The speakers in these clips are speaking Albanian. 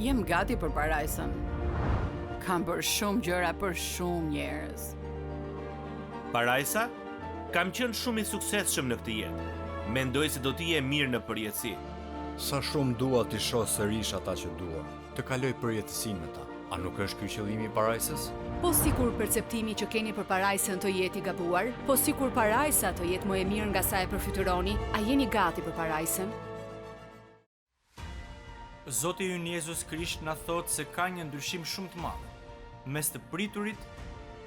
Jem gati për parajsën. Kam bërë shumë gjëra për shumë njerëz. Parajsa? Kam qenë shumë i suksesshëm në këtë jetë. Mendoj se do t'i je mirë në përjetësi. Sa shumë dua t'i shoh sërish ata që dua, të kaloj përjetësinë me ta. A nuk është ky qëllimi i parajsës? Po sikur perceptimi që keni për parajsën të jetë i gabuar, po sikur parajsa të jetë më e mirë nga sa e përfytyroni, a jeni gati për parajsën? Zoti ynë Jezus Krisht na thotë se ka një ndryshim shumë të madh mes të priturit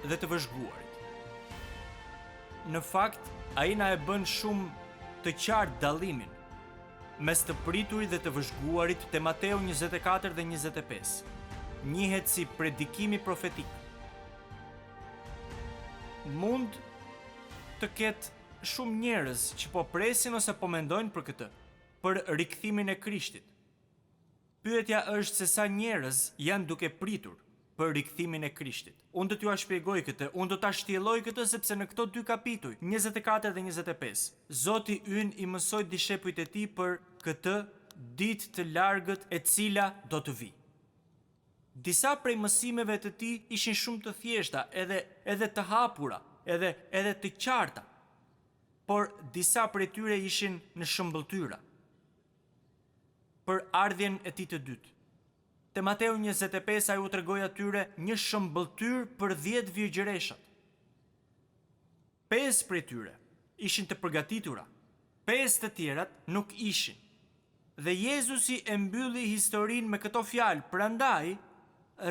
dhe të vëzhguarit. Në fakt, ai na e bën shumë të qartë dallimin mes të priturit dhe të vëzhguarit te Mateu 24 dhe 25. Njihet si predikimi profetik. Mund të ketë shumë njerëz që po presin ose po mendojnë për këtë, për rikthimin e Krishtit. Pyetja është se sa njerëz janë duke pritur për rikthimin e Krishtit. Unë do t'ju shpjegoj këtë, unë do ta shtjelloj këtë sepse në këto dy kapituj, 24 dhe 25, Zoti ynë i mësoi dishepujt e tij për këtë ditë të largët e cila do të vijë. Disa prej mësimeve të tij ishin shumë të thjeshta, edhe të hapura, edhe të qarta. Por disa prej tyre ishin në shëmbëltyra për ardhjen e tij të dytë. Te Mateu 25 ai u tregoi atyre një shëmbëltyr për 10 virgjëreshat. 5 prej tyre ishin të përgatitura, 5 të tjerat nuk ishin. Dhe Jezusi e mbylli historinë me këto fjalë: "Prandaj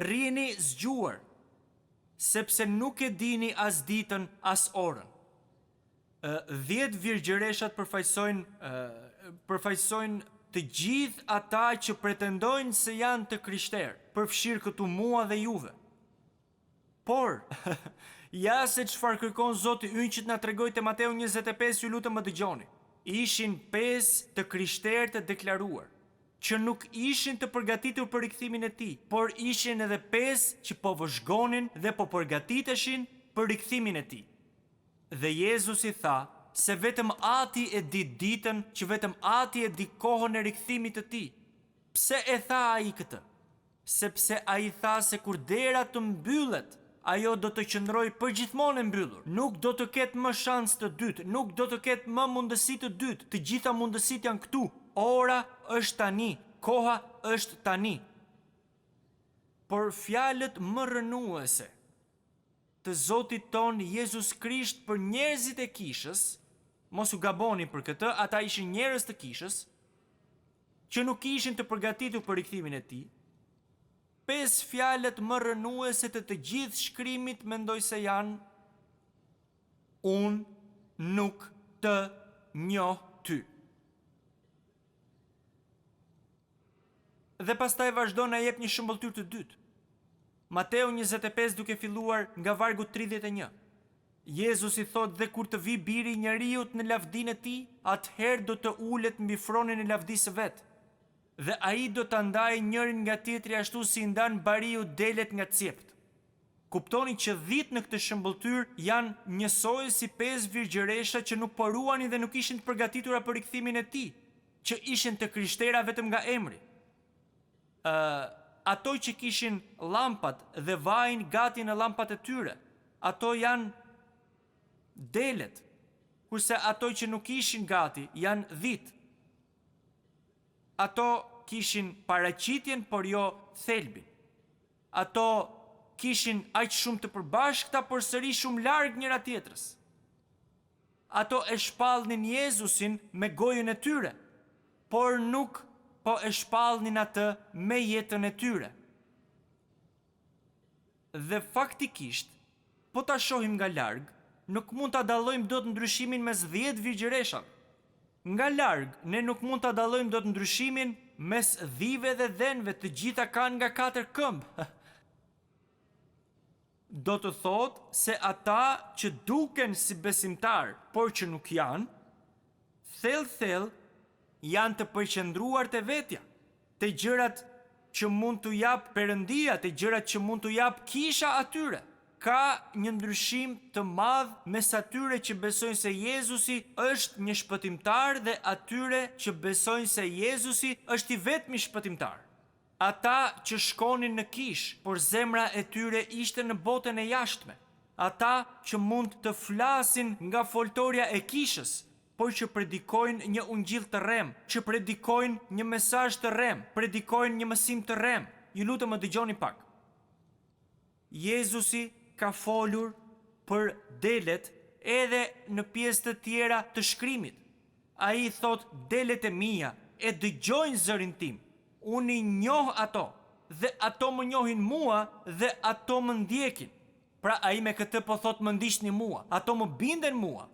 rrini zgjuar, sepse nuk e dini as ditën as orën." 10 virgjëreshat përfaqësojnë të gjithë ata që pretendojnë se janë të krishterë, përfshirë këtu mua dhe juve. Por, ja se çfarë kërkon Zoti ynë që t'na tregoj te Mateu 25, ju lutem më dëgjoni. Ishin 5 të krishterë të deklaruar, që nuk ishin të përgatitur për rikthimin e tij, por ishin edhe 5 që po vëzhgonin dhe po përgatiteshin për rikthimin e tij. Dhe Jezusi tha se vetëm Ati e di ditën, që vetëm Ati e di kohën e rikthimit të tij. Pse e tha ai këtë? Sepse ai tha se kur dera të mbyllet, ajo do të qëndrojë përgjithmonë e mbyllur. Nuk do të ketë më shans të dytë, nuk do të ketë më mundësi të dytë. Të gjitha mundësitë janë këtu. Ora është tani, koha është tani. Por fjalët më rënuese të Zotit ton Jezus Krisht për njerëzit e kishës, mos u gaboni për këtë, ata ishin njerëz të kishës, që nuk ishin të përgatitur për rikthimin e tij. 5 fjalët më rënuese të gjithë shkrimit mendoj se janë: unë nuk të njoh ty. Dhe pastaj vazhdon na jep një shëmbëltyr të dytë. Mateu 25 duke filluar nga vargu 31. Jezus i thot: "Dhe kur të vi biri i njeriut në lavdinë e tij, atëherë do të ulet mbi fronin e lavdisë vet. Dhe ai do ta ndajë njërin nga tjetri ashtu si ndan bariu delet nga cjept." Kuptoni që 10 në këtë shëmbëltyr janë njësoj si 5 virgjëresha që nuk poruanin dhe nuk ishin të përgatitura për rikthimin e tij, që ishin të krishtera vetëm nga emri. Ato që kishin llampat dhe vajin gati në llampat e tyre, ato janë delet, kurse ato që nuk ishin gati janë dhit. Ato kishin paraqitjen por jo thelbin. Ato kishin aq shumë të përbashkëta por sërish shumë larg njëra tjetrës. Ato e shpallnin Jezusin me gojën e tyre, por nuk po e shpallnin atë me jetën e tyre. Dhe faktikisht, po ta shohim nga larg, nuk mund ta dallojmë dot ndryshimin mes 10 virgjëreshave. Nga larg, ne nuk mund ta dallojmë dot ndryshimin mes dhive dhe dhenve, të gjitha kanë nga 4 këmbë. Do të thotë se ata që duken si besimtar, por që nuk janë, thellë janë të përqendruar te vetja, te gjërat që mund t'u jap Perëndia, te gjërat që mund t'u jap kisha atyre. Ka një ndryshim të madh mes atyre që besojnë se Jezusi është një shpëtimtar dhe atyre që besojnë se Jezusi është i vetmi shpëtimtar. Ata që shkonin në kish, por zemra e tyre ishte në botën e jashtme. Ata që mund të flasin nga foltorja e kishës, por që predikojnë një ungjill të rrem, që predikojnë një mesazh të rrem, predikojnë një mësim të rrem. Ju lutem më dëgjoni pak. Jezusi ka folur për delet edhe në pjesë të tjera të shkrimit. Ai thot, delet e mia e dëgjojnë zërin tim. Unë i njoh ato, dhe ato më njohin mua dhe ato më ndjekin. Pra ai me këtë po thot më ndiqni mua, ato më binden mua.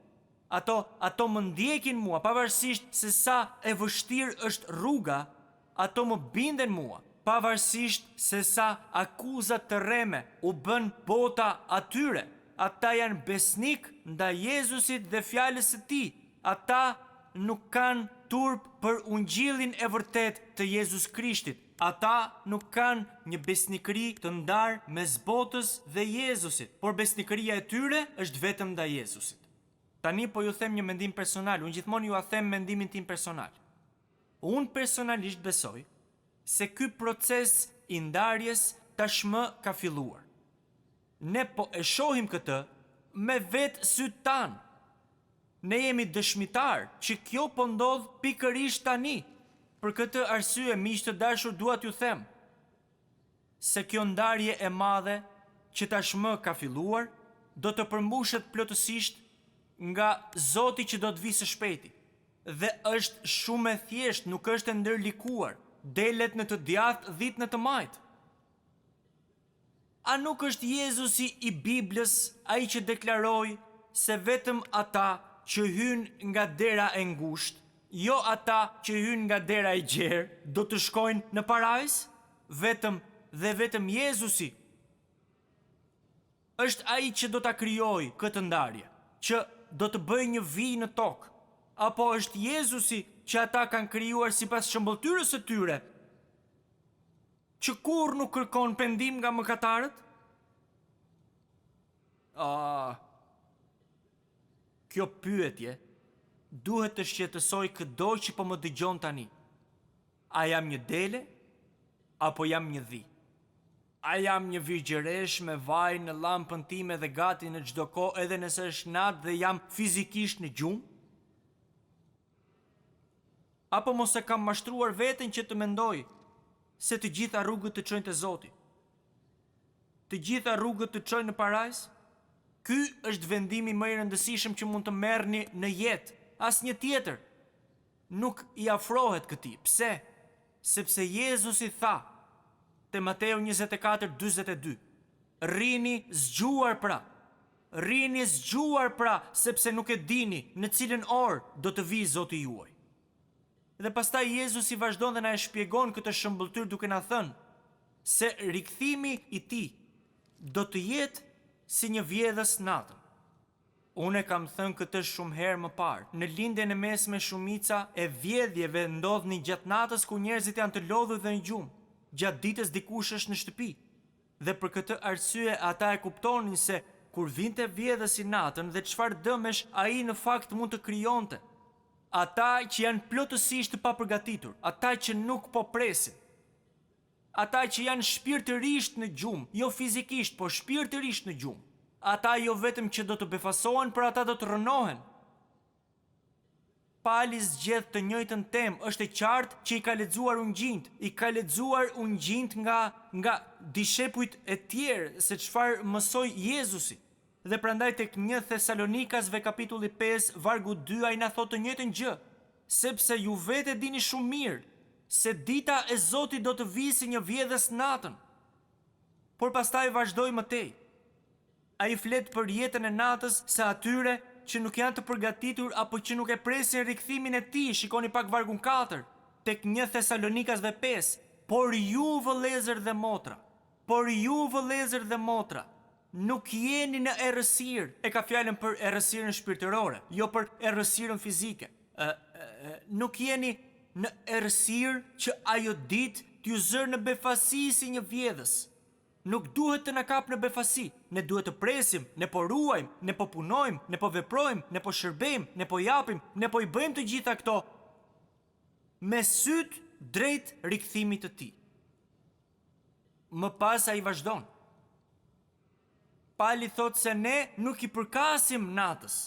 Ato më ndjekin mua, pavarësisht se sa e vështirë është rruga, ato më binden mua, pavarësisht se sa akuzat të rreme u bën bota atyre. Ata janë besnik ndaj Jezusit dhe fjalës së tij. Ata nuk kanë turp për ungjillin e vërtet të Jezus Krishtit. Ata nuk kanë një besnikëri të ndarë mes botës dhe Jezusit, por besnikëria e tyre është vetëm ndaj Jezusit. Tani po ju them një mendim personal, unë gjithmonë ju a them mendimin tim personal. Unë personalisht besoj se ky proces i ndarjes tashmë ka filluar. Ne po e shohim këtë me vetë sytë tanë. Ne jemi dëshmitar që kjo po ndodh pikërisht tani. Për këtë arsye, miq të dashur, dua t'ju them se kjo ndarje e madhe që tashmë ka filluar do të përmbushet plotësisht nga Zoti që do të vijë së shpejti. Dhe është shumë e thjeshtë, nuk është e ndërlikuar. Delet në të djathtë, dhit në të majt. A nuk është Jezusi i Biblës ai që deklaroi se vetëm ata që hynë nga dera e ngushtë, jo ata që hynë nga dera e gjerë, do të shkojnë në parajs? Vetëm Jezusi është ai që do ta krijojë këtë ndarje, që do të bëjë një vijë në tokë, apo është Jezusi që ata kanë krijuar sipas shëmbulltyrës së tyre, që kur nuk kërkon pendim nga mëkatarët? Kjo pyetje duhet të shqetësoj çdo që po më dëgjon tani. A jam një dele apo jam një dhi? A jam një virgjëresh me vaj në lampën time dhe gati në çdo kohë edhe nëse është natë dhe jam fizikisht në gjumë? Apo mos e kam mashtruar veten që të mendoj se të gjitha rrugët të çojnë te Zoti? Të gjitha rrugët të çojnë në parajs? Ky është vendimi më i rëndësishëm që mund të merrni në jetë. Asnjë tjetër nuk i afrohet këtij. Pse? Sepse Jezusi tha te Mateu 24:42, Rini zgjuar pra, sepse nuk e dini në cilën orë do të vijë Zoti juaj. Dhe pastaj Jezusi vazhdon dhe na e shpjegon këtë shëmbulltyr duke na thënë se rikthimi i tij do të jetë si një vjedhës natën. Unë e kam thënë këtë shumë herë më parë. Në lindjen e mesme shumica e vjedhjeve ndodhni gjatë natës kur njerëzit janë të lodhur dhe në gjumë. Gjatë ditës dikush është në shtëpi. Dhe për këtë arsye ata e kuptonin se kur vinte vjedhësi natën dhe çfarë dëmesh ai në fakt mund të krijonte. Ata që janë plotësisht të papërgatitur, ata që nuk po presin. Ata që janë shpirtërisht në gjumë, jo fizikisht, po shpirtërisht në gjumë. Ata jo vetëm që do të befasohen, por ata do të rënohen. Pali zgjedh të njëjtën temë, është e qartë që i ka lexuar ungjint nga dishepujt e tjerë se çfarë mësoi Jezusi. Dhe prandaj tek 1 Thesalonikasve kapitulli 5 vargu 2 ai na thotë të njëjtën gjë, sepse ju vetë dini shumë mirë se dita e Zotit do të vijë si një vjedhës natën. Por pastaj vazhdoi mëtej. Ai flet për jetën e natës së atyre që nuk janë të përgatitur apo që nuk e presin rikthimin e tij. Shikoni pak vargun 4 tek 1 Thesalonikasve 5. Por ju vëllezër dhe motra, nuk jeni në errësirë. E ka fjalën për errësirën shpirtërore, jo për errësirën fizike. Nuk jeni në errësirë që ajo ditë t'ju zërë në befasi si një vjedhës. Nuk duhet të na kap në befasi. Ne duhet të presim, ne po ruajmë, ne po punojmë, ne po veprojmë, ne po shërbejmë, ne po japim, ne po i bëjmë të gjitha këto me syt drejt rikthimit të tij. Më pas ai vazhdon. Pali thot se ne nuk i përkasim natës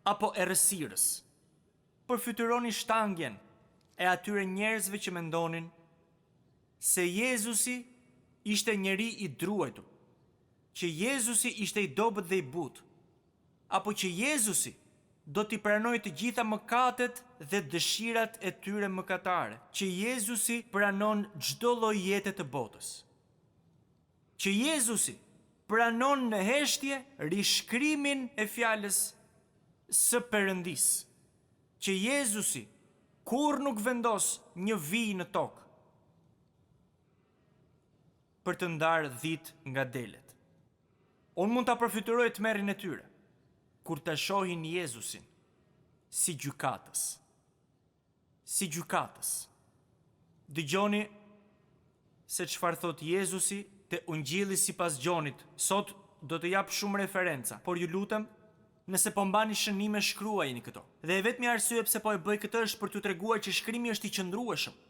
apo errësirës. Përfytyroni shtangjen e atyre njerëzve që mendonin se Jezusi ishte njeri i druajtur, që Jezusi ishte i dobët dhe i butë, apo që Jezusi do t'i pranoj të gjitha mëkatet dhe dëshirat e tyre mëkatare, që Jezusi pranon çdo lloj jete të botës, që Jezusi pranon në heshtje rishkrimin e fjalës së Perëndis, që Jezusi kur nuk vendos një vijë në tokë për të ndarë 10 nga delet. Unë mund ta përfytyroj tmerrin e tyre kur ta shohin Jezusin si gjykatës. Si gjykatës. Dëgjoni se çfarë thot Jezusi te Ungjilli sipas Gjonit. Sot do të jap shumë referenca, por ju lutem, nëse po mbani shënime shkruajini këto. Dhe e vetmi arsye pse po e bëj këtë është për t'ju treguar që shkrimi është i qëndrueshëm.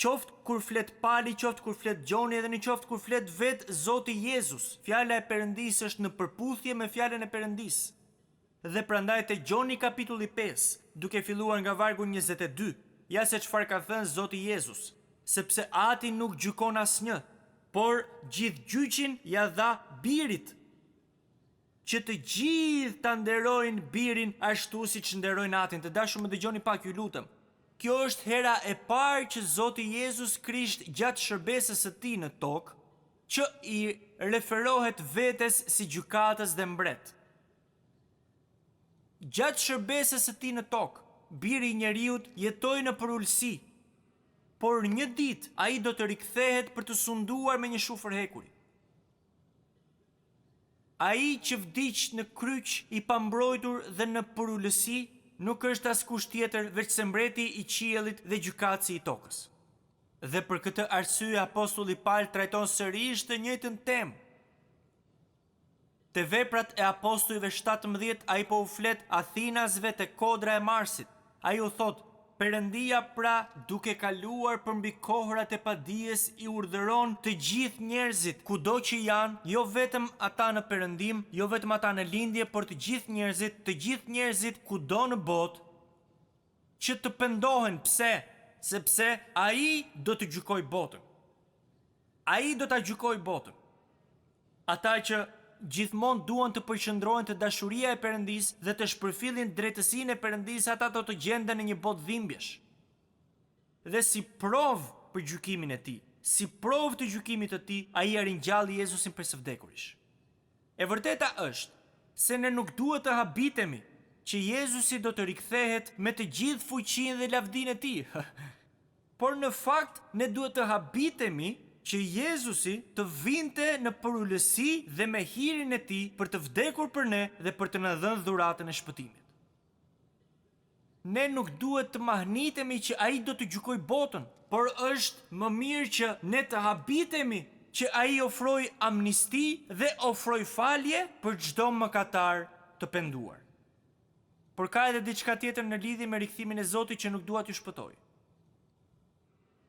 Qoftë kur flet Pali, qoftë kur flet Gjoni, edhe në qoftë kur flet vet Zoti Jezus. Fjala e Perëndisë është në përputhje me fjalën e Perëndisë. Dhe prandaj te Gjoni kapitulli 5, duke filluar nga vargu 22, ja se çfarë ka thënë Zoti Jezus, sepse Ati nuk gjykon asnjë, por gjithë gjyqin ja dha Birit, që të gjithë ta nderojnë Birin ashtu siç nderojnë Atin. Të dashur, më dëgjoni pak, ju lutem. Kjo është hera e parë që Zoti Jezus Krisht gjatë shërbesës së tij në tokë, që i referohet vetes si gjykatës dhe mbret. Gjatë shërbesës së tij në tokë, Biri i njeriut jetoi në përulësi, por një ditë ai do të rikthehet për të sunduar me një shufër hekuri. Ai që vdiq në kryq i pambrojtur dhe në përulësi nuk është askush tjetër veç se mbreti i qiellit dhe gjykatësi i tokës. Dhe për këtë arsye apostulli Paul trajton sërish të njëjtën temë. Te Veprat e Apostujve 17 ai po u flet Athinasve te kodra e Marsit. Ai u thot: Perëndia pra, duke kaluar përmbi kohrat e padijes, i urdhëron të gjithë njerëzit, kudo që janë, jo vetëm ata në perëndim, jo vetëm ata në lindje, por të gjithë njerëzit kudo në botë, që të pendohen. Pse? Sepse ai do të gjykojë botën. Ai do ta gjykojë botën. Ata që gjithmonë duan të përqendrohen te dashuria e Perëndisë dhe të shpërfillin drejtësinë e Perëndisë, ata do të gjenden në një botë dhimbjesh. Dhe si provë për gjykimin e tij, si provë të gjykimit të tij, ai ringjalli Jezusin prej së vdekurish. E vërteta është se ne nuk duhet të habitemi që Jezusi do të rikthehet me të gjithë fuqinë dhe lavdinë e tij. Por në fakt ne duhet të habitemi që Jezusi të vinte në përulësi dhe me hirin e tij për të vdekur për ne dhe për të na dhënë dhuratën e shpëtimit. Ne nuk duhet të mahnitemi që ai do të gjykojë botën, por është më mirë që ne të habitemi që ai ofroi amnisti dhe ofroi falje për çdo mëkatar të penduar. Por ka edhe diçka tjetër në lidhje me rikthimin e Zotit që nuk dua t'ju shpëtoj.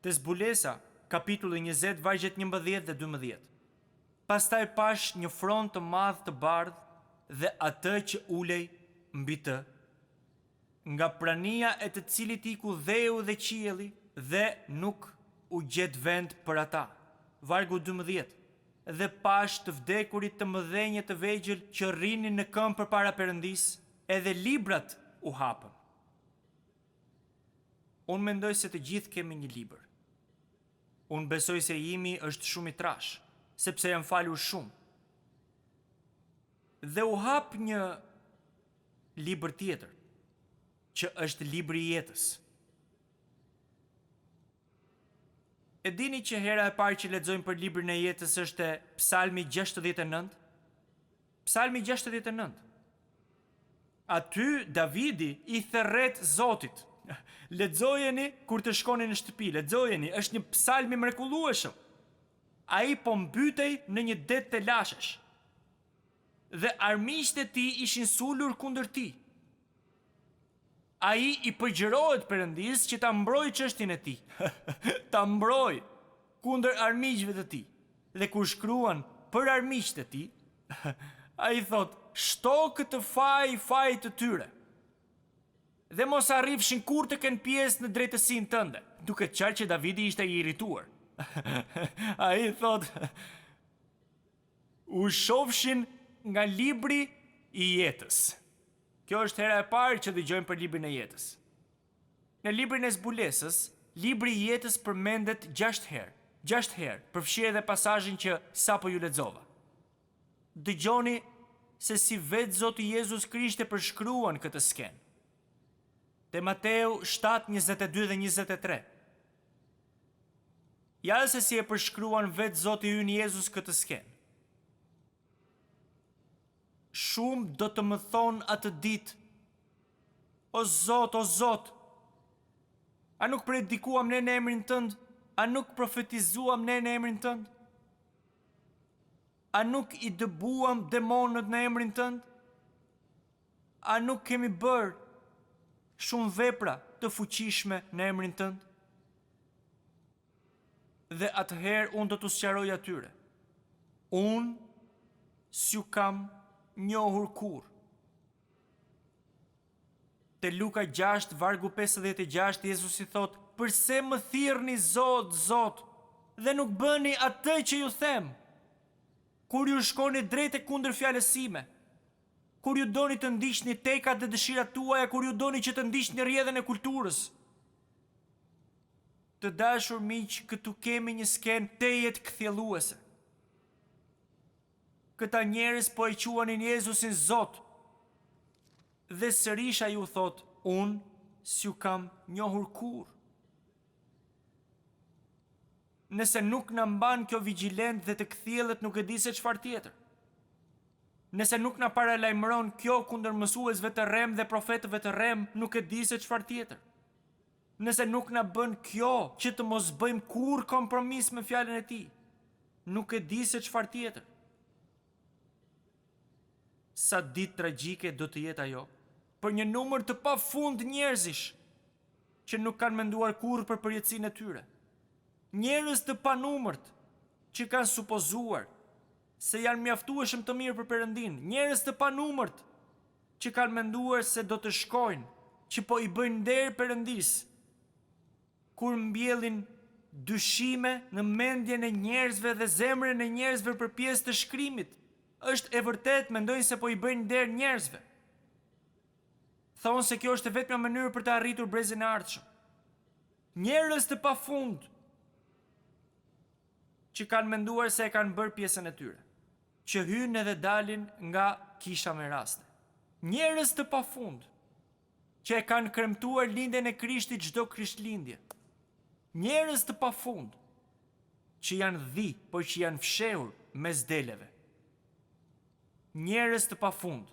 Te Zbulesa kapitulli 20, vargjet 11 dhe 12. Pastaj pash një front të madh të bardhë dhe atë që ulej mbi të, nga prania e të cilit iku dheu dhe qielli, dhe nuk u gjet vend për ata. Vargu 12. Dhe pash të vdekurit të mëdhenj të vegjël që rrinin në këmbë përpara Perëndisë, edhe librat u hapën. Unë mendoj se të gjithë kemi një libër. Unë besoj se imi është shumë i trash, sepse jam falur shumë. Dhe u hap një libër tjetër, që është libri i jetës. E dini që hera e parë që lexojmë për librin e jetës është Psalmi 69? Psalmi 69. Aty Davidi i therret Zotit. Lexojeni kur të shkoni në shtëpi, lexojeni, është një psalm i mrekullueshëm. Ai po mbytej në një det të lashesh. Dhe armiqtë e tij ishin sulur kundër tij. Ai i përgjërohet Perëndisë që ta mbrojë çështjen e tij. Ta mbrojë kundër armiqve të tij. Dhe kur shkruan për armiqtë e tij, ai thot, "Shto këtë faj të tyre." Dhe mos arrifshin kur të kenë pjesë në drejtësinë tënde, duke qartë që Davidi ishte i irrituar. Ai thot, "U shofshin nga libri i jetës." Kjo është hera e parë që dëgjojmë për librin e jetës. Në librin e zbulesës, libri i jetës përmendet 6 herë. 6 herë, përfshirë edhe pasazhin që sapo ju lexova. Dëgjoni se si vetë Zoti Jezus Krisht e përshkruan këtë skenë. Te Mateu 7:22 dhe 23. Ja se si e përshkruan vetë Zoti ynë Jezus këtë skenë. Shumë do të më thonë atë ditë, o Zot, a nuk predikuam ne në emrin tënd? A nuk profetizuam ne në emrin tënd? A nuk i dëbuam demonët në emrin tënd? A nuk kemi bërë shumë vepra të fuqishme në emrin tënd? Dhe atëherë unë do t'u sqaroj atyre. Unë s'ju kam njohur kur. Te Luka 6, vargu 56, Jezus i thot, "Përse më thirrni Zot, Zot, dhe nuk bëni atë që ju them? Kur ju shkoni drejt e kundër fjalës sime, kur ju doni të ndiqni tekat dhe dëshirat tuaja, kur ju doni që të ndiqni rrjedhën e kulturës." Të dashur miq, këtu kemi një skenë tejet kthjelluese. Këta njerëz po e quanin Jezusin Zot. Dhe sërish ai u thot, "Unë s'ju kam njohur kur." Nëse nuk na mban kjo vigjilent dhe të kthjellet, nuk e di se çfarë tjetër. Nëse nuk na paralajmëron kjo kundër mësuesve të rrem dhe profetëve të rrem, nuk e di se çfarë tjetër. Nëse nuk na bën kjo që të mos bëjmë kur kompromis me fjalën e tij, nuk e di se çfarë tjetër. Sa ditë tragjike do të jetë ajo për një numër të pafund njerëzish që nuk kanë menduar kurrë për përjetësinë e tyre. Njerëz të panumërt që kanë supozuar se janë mjaftueshëm të mirë për Perëndin, njerëz të panumërt që kanë menduar se do të shkojnë, që po i bëjnë nder Perëndis, kur mbjellin dyshime në mendjen e njerëzve dhe zemrën e njerëzve për pjesë të shkrimit. Është e vërtet, mendojnë se po i bëjnë nder njerëzve. Thonë se kjo është vetëm një mënyrë për të arritur brezin e ardhshëm. Njerëz të pafund që kanë menduar se e kanë bërë pjesën e tyre, që hynë edhe dalin nga kisha me raste. Njerëz të pafund që e kanë kremtuar lindjen e Krishtit çdo Krishtlindje. Njerëz të pafund që janë dhi, por që janë fshehur mes deleve. Njerëz të pafund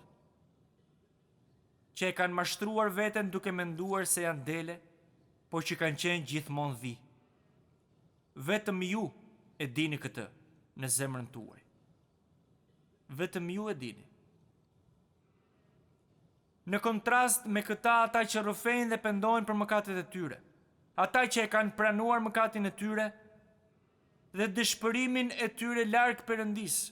që e kanë mashtruar veten duke menduar se janë dele, por që kanë qenë gjithmonë dhi. Vetëm ju e dini këtë në zemrën tuaj. Vetëm ju e dini. Në kontrast me këta, ata që rrëfejnë dhe pendojnë për mëkatet e tyre, ata që e kanë pranuar mëkatin e tyre dhe dëshpërimin e tyre larg Perëndis,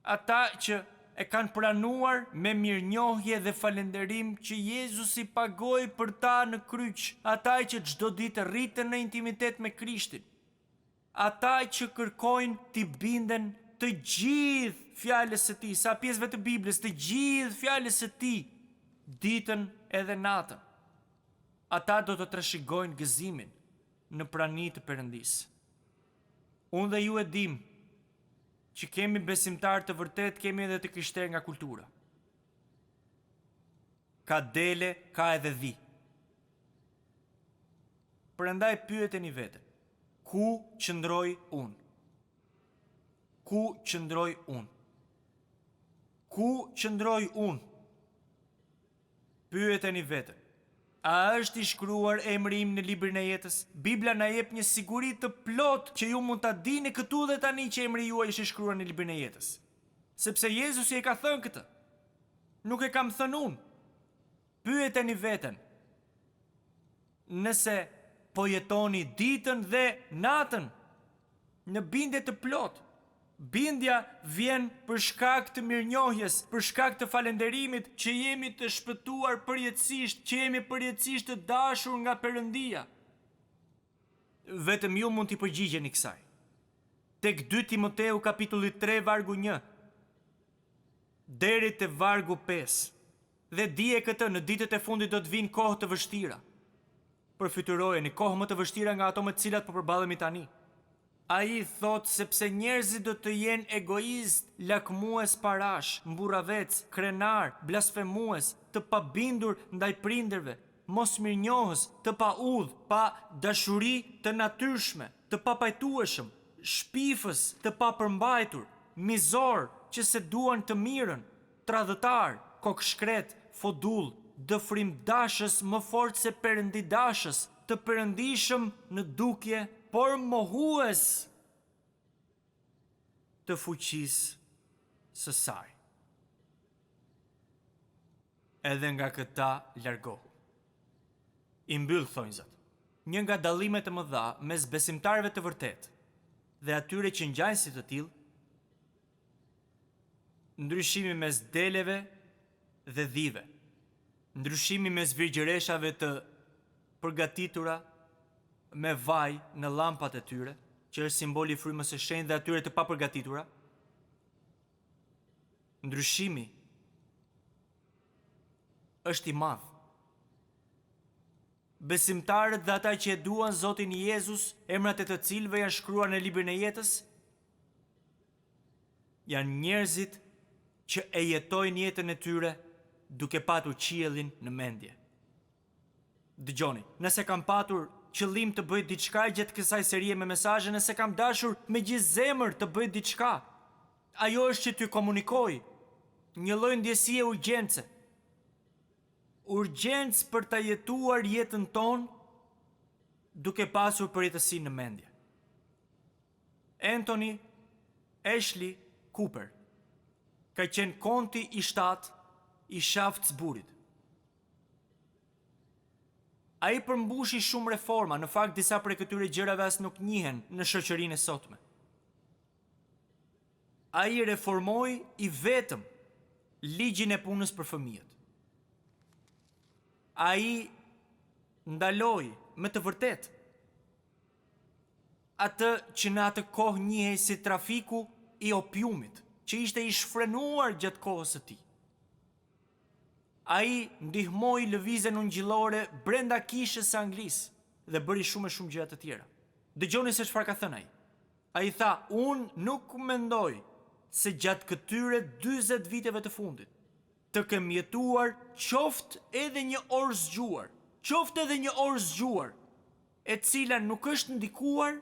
ata që e kanë pranuar me mirënjohje dhe falënderim që Jezusi pagoi për ta në kryq, ata që çdo ditë rriten në intimitet me Krishtin, ata që kërkojnë t'i binden të gjithë fjalës së tij, sa pjesëve të Biblës, të gjithë fjalës së tij, ditën edhe natën. Ata do të trashëgojnë gëzimin në prani të Perëndis. Unë dhe ju e dim që kemi besimtar të vërtet, kemi edhe të krishterë nga kultura. Ka dele, ka edhe dhi. Prandaj pyeteni veten, ku qëndroj unë? Ku qëndroj unë? Ku qëndroj unë? Pyeteni veten, a është i shkruar emri im në librin e jetës? Bibla na jep një siguri të plot që ju mund ta dini këtu dhe tani që emri juaj është i shkruar në librin e jetës. Sepse Jezusi e ka thënë këtë. Nuk e kam thënë unë. Pyeteni veten, nëse po jetoni ditën dhe natën në bindje të plot Bindja vjen për shkak të mirënjohjes, për shkak të falënderimit që jemi të shpëtuar përjetësisht, që jemi përjetësisht të dashur nga Perëndia. Vetëm ju mund t'i përgjigjeni kësaj. Tek 2 Timoteu kapitulli 3 vargu 1 deri te vargu 5. Dhe dije këtë, në ditët e fundit do të vinë kohë të vështira. Përfytyrojeni kohë më të vështira nga ato me të cilat po përballemi tani. Ai thot sepse njerëzit do të jenë egoist, lakmues parash, mburravec, krenar, blasfemues, të pabindur ndaj prindërve, mosmirnjohës, të paudh, pa dashuri të natyrshme, të papajtueshëm, shpifës, të papërmbajtur, mizor, që se duan të mirën, tradhëtar, kokshkret, fodull, dëfrimdashës më fort se perëndidashës, të perëndishëm në dukje, por mohues të fuqisë së saj. Edhe nga këta largohu. I mbyll, thonjë Zot. Një nga dallimet e mëdha mes besimtarëve të vërtetë dhe atyre që ngjajnë si të tillë, ndryshimi mes deleve dhe dhive, ndryshimi mes virgjëreshave të përgatitura me vaj në llampat e tyre, që është simboli i frymës së shenjtë, dhe atyre të papërgatitura. Ndryshimi është i madh. Besimtarët dhe ata që e duan Zotin Jezus, emrat e të cilëve janë shkruar në librin e jetës, janë njerëzit që e jetojnë jetën e tyre duke patur qiellin në mendje. Dëgjoni, nëse kam patur qëllim të bëj diçka gjatë kësaj serie me mesazhe, nëse kam dashur me gjithë zemër të bëj diçka, ajo është që t'ju komunikoj një lloj ndjesie urgjence. Urgjencë për ta jetuar jetën tonë duke pasur përjetësinë në mendje. Anthony Ashley Cooper ka qenë konti i 7 i Shaftesburyt. A i përmbushi shumë reforma, në fakt disa prej këtyre gjërave as nuk njihen në shoqërinë e sotme. A i reformoi i vetëm ligjin e punës për fëmijët. A i ndaloi me të vërtet atë që në atë kohë njihej si trafiku i opiumit, që ishte i shfrenuar gjatë kohës së tij. A i ndihmoi lëvizjen ungjillore brenda kishës së Anglisë dhe bëri shumë gjëra të tjera. Dëgjoni se çfarë ka thënë ai. Ai tha, unë nuk mendoj se gjatë këtyre 40 viteve të fundit të kem jetuar qoftë edhe një orë zgjuar, e cila nuk është ndikuar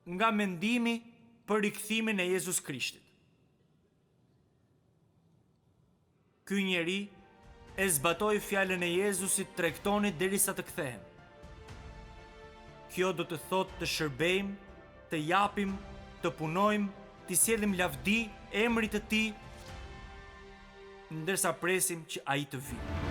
nga mendimi për rikthimin e Jezus Krishtit. Ky njeri e zbatoi fjalën e Jezusit, tregtoni derisa të kthehen. Kjo do të thotë të shërbejmë, të japim, të punojmë, të sjellim lavdi emrit të tij, ndërsa presim që ai të vijë.